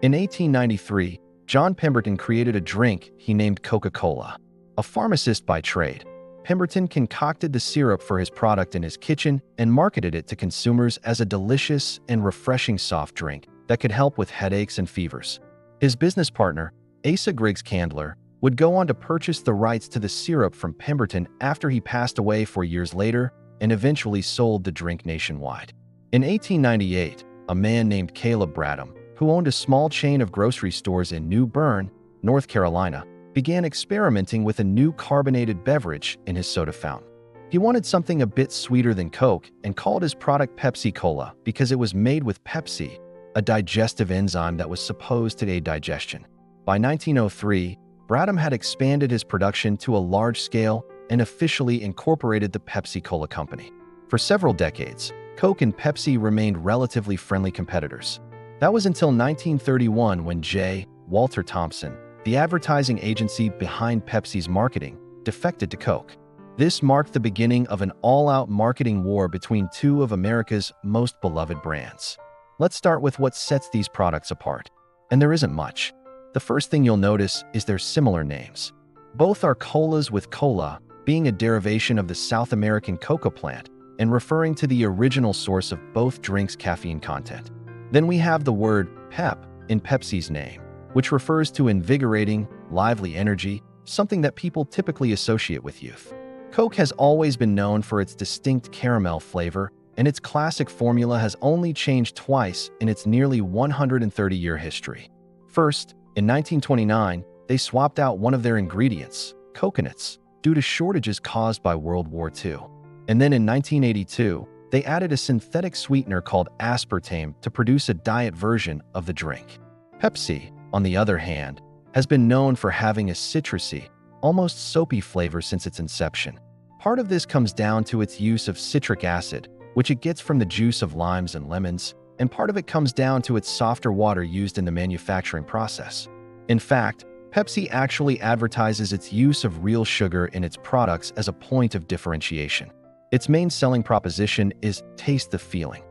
In 1893, John Pemberton created a drink he named Coca-Cola. A pharmacist by trade, Pemberton concocted the syrup for his product in his kitchen and marketed it to consumers as a delicious and refreshing soft drink that could help with headaches and fevers. His business partner, Asa Griggs Candler, would go on to purchase the rights to the syrup from Pemberton after he passed away 4 years later and eventually sold the drink nationwide. In 1898, a man named Caleb Bradham, who owned a small chain of grocery stores in New Bern, North Carolina, began experimenting with a new carbonated beverage in his soda fountain. He wanted something a bit sweeter than Coke and called his product Pepsi Cola because it was made with Pepsi, a digestive enzyme that was supposed to aid digestion. By 1903, Bradham had expanded his production to a large scale and officially incorporated the Pepsi Cola Company. For several decades, Coke and Pepsi remained relatively friendly competitors. That was until 1931 when J. Walter Thompson, the advertising agency behind Pepsi's marketing, defected to Coke. This marked the beginning of an all-out marketing war between two of America's most beloved brands. Let's start with what sets these products apart. And there isn't much. The first thing you'll notice is their similar names. Both are colas, with cola being a derivation of the South American coca plant and referring to the original source of both drinks' caffeine content. Then we have the word pep in Pepsi's name, which refers to invigorating, lively energy, something that people typically associate with youth. Coke has always been known for its distinct caramel flavor, and its classic formula has only changed twice in its nearly 130-year history. First, in 1929, they swapped out one of their ingredients, coconuts, due to shortages caused by World War II. And then in 1982, they added a synthetic sweetener called aspartame to produce a diet version of the drink. Pepsi, on the other hand, has been known for having a citrusy, almost soapy flavor since its inception. Part of this comes down to its use of citric acid, which it gets from the juice of limes and lemons, and part of it comes down to its softer water used in the manufacturing process. In fact, Pepsi actually advertises its use of real sugar in its products as a point of differentiation. Its main selling proposition is taste the feeling,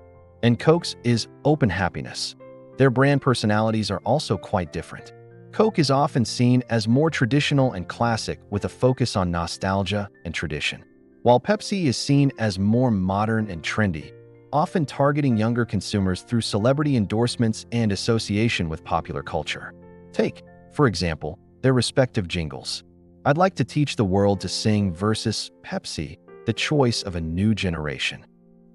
and Coke's is open happiness. Their brand personalities are also quite different. Coke is often seen as more traditional and classic with a focus on nostalgia and tradition, while Pepsi is seen as more modern and trendy, often targeting younger consumers through celebrity endorsements and association with popular culture. Take, for example, their respective jingles. I'd like to teach the world to sing versus Pepsi, the choice of a new generation.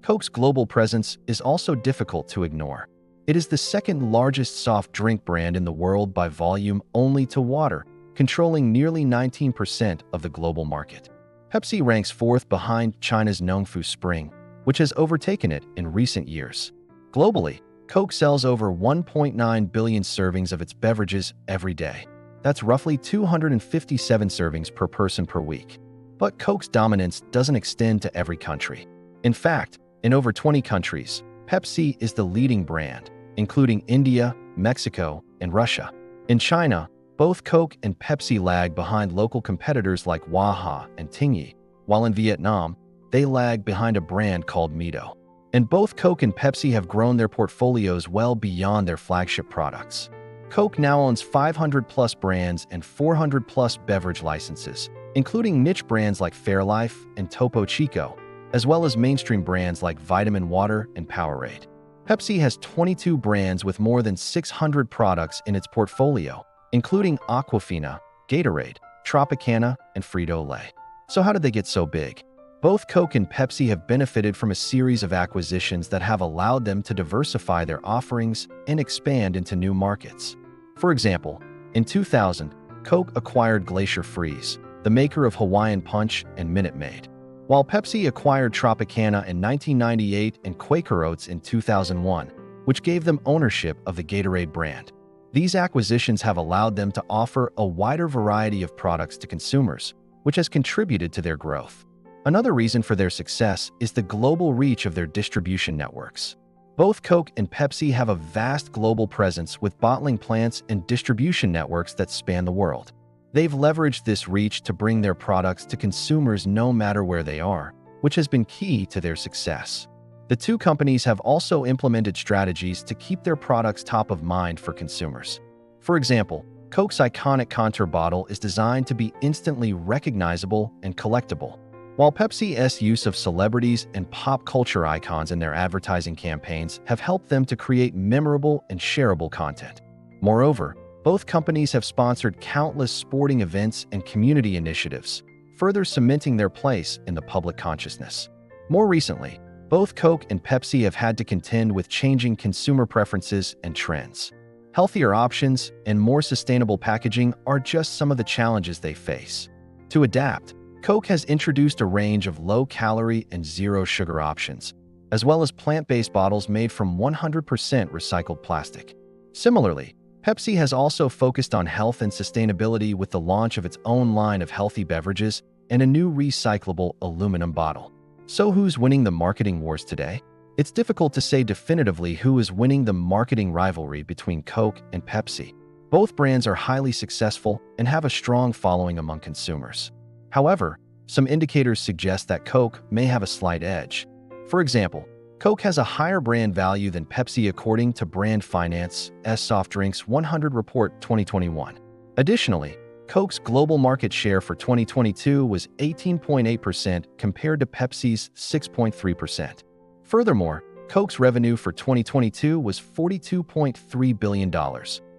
Coke's global presence is also difficult to ignore. It is the second largest soft drink brand in the world by volume, only to water, controlling nearly 19% of the global market. Pepsi ranks fourth behind China's Nongfu Spring, which has overtaken it in recent years. Globally, Coke sells over 1.9 billion servings of its beverages every day. That's roughly 257 servings per person per week. But Coke's dominance doesn't extend to every country. In fact, in over 20 countries, Pepsi is the leading brand, including India, Mexico, and Russia. In China, both Coke and Pepsi lag behind local competitors like Waha and Tingyi, while in Vietnam, they lag behind a brand called Mito. And both Coke and Pepsi have grown their portfolios well beyond their flagship products. Coke now owns 500-plus brands and 400-plus beverage licenses, including niche brands like Fairlife and Topo Chico, as well as mainstream brands like Vitamin Water and Powerade. Pepsi has 22 brands with more than 600 products in its portfolio, including Aquafina, Gatorade, Tropicana, and Frito-Lay. So how did they get so big? Both Coke and Pepsi have benefited from a series of acquisitions that have allowed them to diversify their offerings and expand into new markets. For example, in 2000, Coke acquired Glacier Freeze, the maker of Hawaiian Punch and Minute Maid, while Pepsi acquired Tropicana in 1998 and Quaker Oats in 2001, which gave them ownership of the Gatorade brand. These acquisitions have allowed them to offer a wider variety of products to consumers, which has contributed to their growth. Another reason for their success is the global reach of their distribution networks. Both Coke and Pepsi have a vast global presence with bottling plants and distribution networks that span the world. They've leveraged this reach to bring their products to consumers no matter where they are, which has been key to their success. The two companies have also implemented strategies to keep their products top of mind for consumers. For example, Coke's iconic contour bottle is designed to be instantly recognizable and collectible, while Pepsi's use of celebrities and pop culture icons in their advertising campaigns have helped them to create memorable and shareable content. Moreover, both companies have sponsored countless sporting events and community initiatives, further cementing their place in the public consciousness. More recently, both Coke and Pepsi have had to contend with changing consumer preferences and trends. Healthier options and more sustainable packaging are just some of the challenges they face. To adapt, Coke has introduced a range of low-calorie and zero-sugar options, as well as plant-based bottles made from 100% recycled plastic. Similarly, Pepsi has also focused on health and sustainability with the launch of its own line of healthy beverages and a new recyclable aluminum bottle. So who's winning the marketing wars today? It's difficult to say definitively who is winning the marketing rivalry between Coke and Pepsi. Both brands are highly successful and have a strong following among consumers. However, some indicators suggest that Coke may have a slight edge. For example, Coke has a higher brand value than Pepsi according to Brand Finance's Soft Drinks 100 Report 2021. Additionally, Coke's global market share for 2022 was 18.8% compared to Pepsi's 6.3%. Furthermore, Coke's revenue for 2022 was $42.3 billion,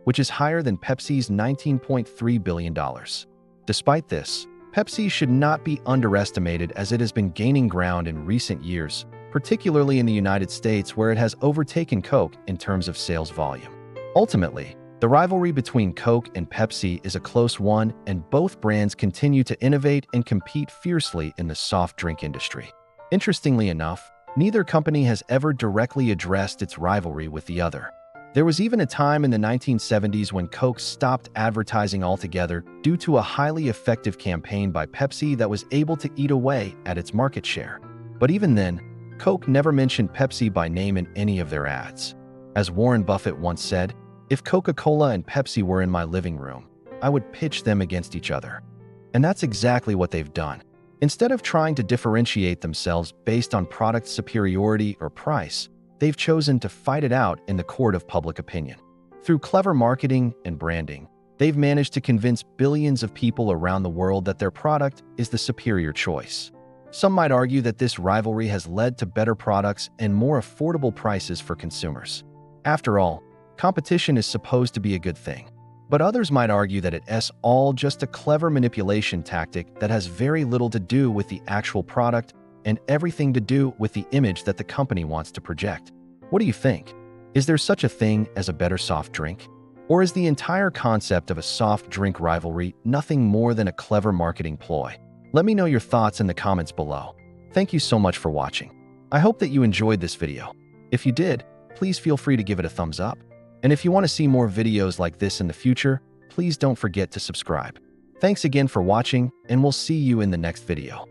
which is higher than Pepsi's $19.3 billion. Despite this, Pepsi should not be underestimated as it has been gaining ground in recent years, particularly in the United States where it has overtaken Coke in terms of sales volume. Ultimately, the rivalry between Coke and Pepsi is a close one, and both brands continue to innovate and compete fiercely in the soft drink industry. Interestingly enough, neither company has ever directly addressed its rivalry with the other. There was even a time in the 1970s when Coke stopped advertising altogether due to a highly effective campaign by Pepsi that was able to eat away at its market share. But even then, Coke never mentioned Pepsi by name in any of their ads. As Warren Buffett once said, "If Coca-Cola and Pepsi were in my living room, I would pitch them against each other." And that's exactly what they've done. Instead of trying to differentiate themselves based on product superiority or price, they've chosen to fight it out in the court of public opinion. Through clever marketing and branding, they've managed to convince billions of people around the world that their product is the superior choice. Some might argue that this rivalry has led to better products and more affordable prices for consumers. After all, competition is supposed to be a good thing. But others might argue that it's all just a clever manipulation tactic that has very little to do with the actual product and everything to do with the image that the company wants to project. What do you think? Is there such a thing as a better soft drink? Or is the entire concept of a soft drink rivalry nothing more than a clever marketing ploy? Let me know your thoughts in the comments below. Thank you so much for watching. I hope that you enjoyed this video. If you did, please feel free to give it a thumbs up. And if you want to see more videos like this in the future, please don't forget to subscribe. Thanks again for watching, and we'll see you in the next video.